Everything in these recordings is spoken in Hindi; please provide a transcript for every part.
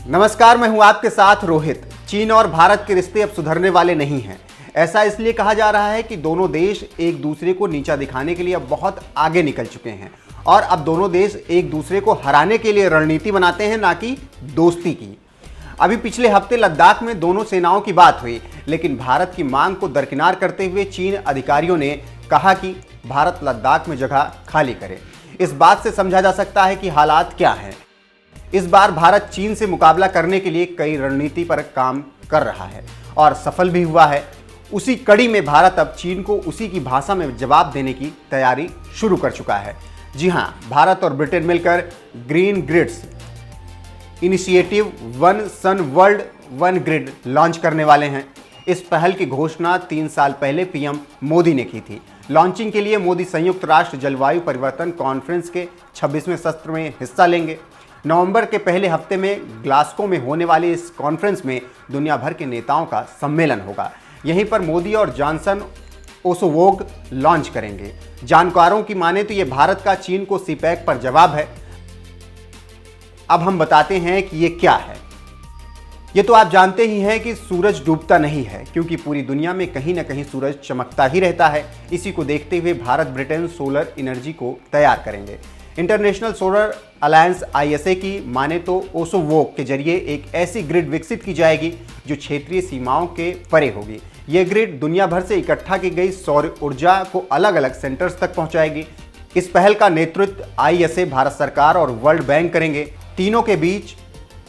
नमस्कार, मैं हूं आपके साथ रोहित। चीन और भारत के रिश्ते अब सुधरने वाले नहीं हैं। ऐसा इसलिए कहा जा रहा है कि दोनों देश एक दूसरे को नीचा दिखाने के लिए अब बहुत आगे निकल चुके हैं और अब दोनों देश एक दूसरे को हराने के लिए रणनीति बनाते हैं, ना कि दोस्ती की। अभी पिछले हफ्ते लद्दाख में दोनों सेनाओं की बात हुई, लेकिन भारत की मांग को दरकिनार करते हुए चीन अधिकारियों ने कहा कि भारत लद्दाख में जगह खाली करे। इस बात से समझा जा सकता है कि हालात क्या हैं। इस बार भारत चीन से मुकाबला करने के लिए कई रणनीति पर काम कर रहा है और सफल भी हुआ है। उसी कड़ी में भारत अब चीन को उसी की भाषा में जवाब देने की तैयारी शुरू कर चुका है। जी हां, भारत और ब्रिटेन मिलकर ग्रीन ग्रिड्स इनिशिएटिव वन सन वर्ल्ड वन ग्रिड लॉन्च करने वाले हैं। इस पहल की घोषणा 3 साल पहले पीएम मोदी ने की थी। लॉन्चिंग के लिए मोदी संयुक्त राष्ट्र जलवायु परिवर्तन कॉन्फ्रेंस के 26वें सत्र में हिस्सा लेंगे। नवंबर के पहले हफ्ते में ग्लासगो में होने वाली इस कॉन्फ्रेंस में दुनिया भर के नेताओं का सम्मेलन होगा। यहीं पर मोदी और जॉनसन ओसोवोग लॉन्च करेंगे। जानकारों की माने तो ये भारत का चीन को सीपैक पर जवाब है। अब हम बताते हैं कि ये क्या है। ये तो आप जानते ही हैं कि सूरज डूबता नहीं है, क्योंकि पूरी दुनिया में कहीं ना कहीं सूरज चमकता ही रहता है। इसी को देखते हुए भारत ब्रिटेन सोलर एनर्जी को तैयार करेंगे। इंटरनेशनल सोलर अलायंस ISA की माने तो ओसोवोग के जरिए एक ऐसी ग्रिड विकसित की जाएगी जो क्षेत्रीय सीमाओं के परे होगी। ये ग्रिड दुनिया भर से इकट्ठा की गई सौर ऊर्जा को अलग अलग सेंटर्स तक पहुंचाएगी। इस पहल का नेतृत्व ISA, भारत सरकार और वर्ल्ड बैंक करेंगे। तीनों के बीच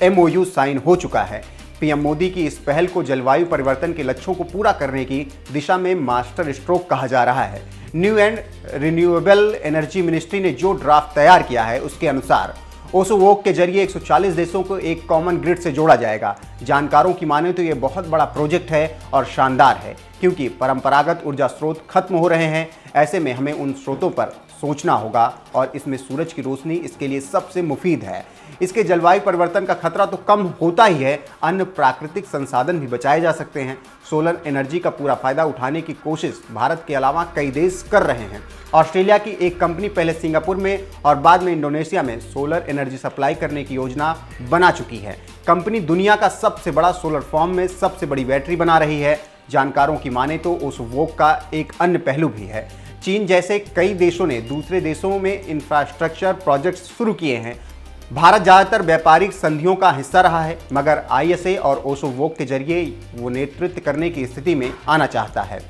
MOU साइन हो चुका है। पीएम मोदी की इस पहल को जलवायु परिवर्तन के लक्ष्यों को पूरा करने की दिशा में मास्टर स्ट्रोक कहा जा रहा है। New and renewable energy ministry ने जो ड्राफ्ट तैयार किया है उसके अनुसार ओसोवोग के जरिए 140 देशों को एक कॉमन ग्रिड से जोड़ा जाएगा। जानकारों की माने तो ये बहुत बड़ा प्रोजेक्ट है और शानदार है, क्योंकि परंपरागत ऊर्जा स्रोत खत्म हो रहे हैं। ऐसे में हमें उन स्रोतों पर सोचना होगा और इसमें सूरज की रोशनी इसके लिए सबसे मुफीद है। इसके जलवायु परिवर्तन का खतरा तो कम होता ही है, अन्य प्राकृतिक संसाधन भी बचाए जा सकते हैं। सोलर एनर्जी का पूरा फायदा उठाने की कोशिश भारत के अलावा कई देश कर रहे हैं। ऑस्ट्रेलिया की एक कंपनी पहले सिंगापुर में और बाद में इंडोनेशिया में सोलर एनर्जी सप्लाई करने की योजना बना चुकी है। कंपनी दुनिया का सबसे बड़ा सोलर फॉर्म में सबसे बड़ी बैटरी बना रही है। जानकारों की माने तो ओसोवोग का एक अन्य पहलू भी है। चीन जैसे कई देशों ने दूसरे देशों में इंफ्रास्ट्रक्चर प्रोजेक्ट शुरू किए हैं। भारत ज़्यादातर व्यापारिक संधियों का हिस्सा रहा है, मगर ISA और ओसोवोग के जरिए वो नेतृत्व करने की स्थिति में आना चाहता है।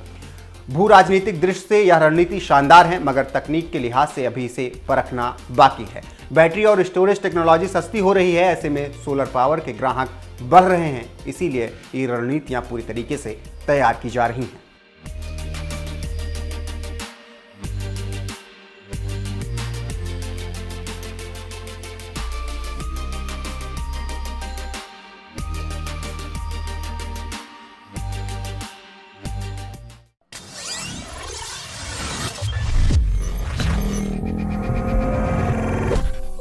भू राजनीतिक दृष्टि से यह रणनीति शानदार है, मगर तकनीक के लिहाज से अभी इसे परखना बाकी है। बैटरी और स्टोरेज टेक्नोलॉजी सस्ती हो रही है, ऐसे में सोलर पावर के ग्राहक बढ़ रहे हैं। इसीलिए ये रणनीतियाँ पूरी तरीके से तैयार की जा रही हैं।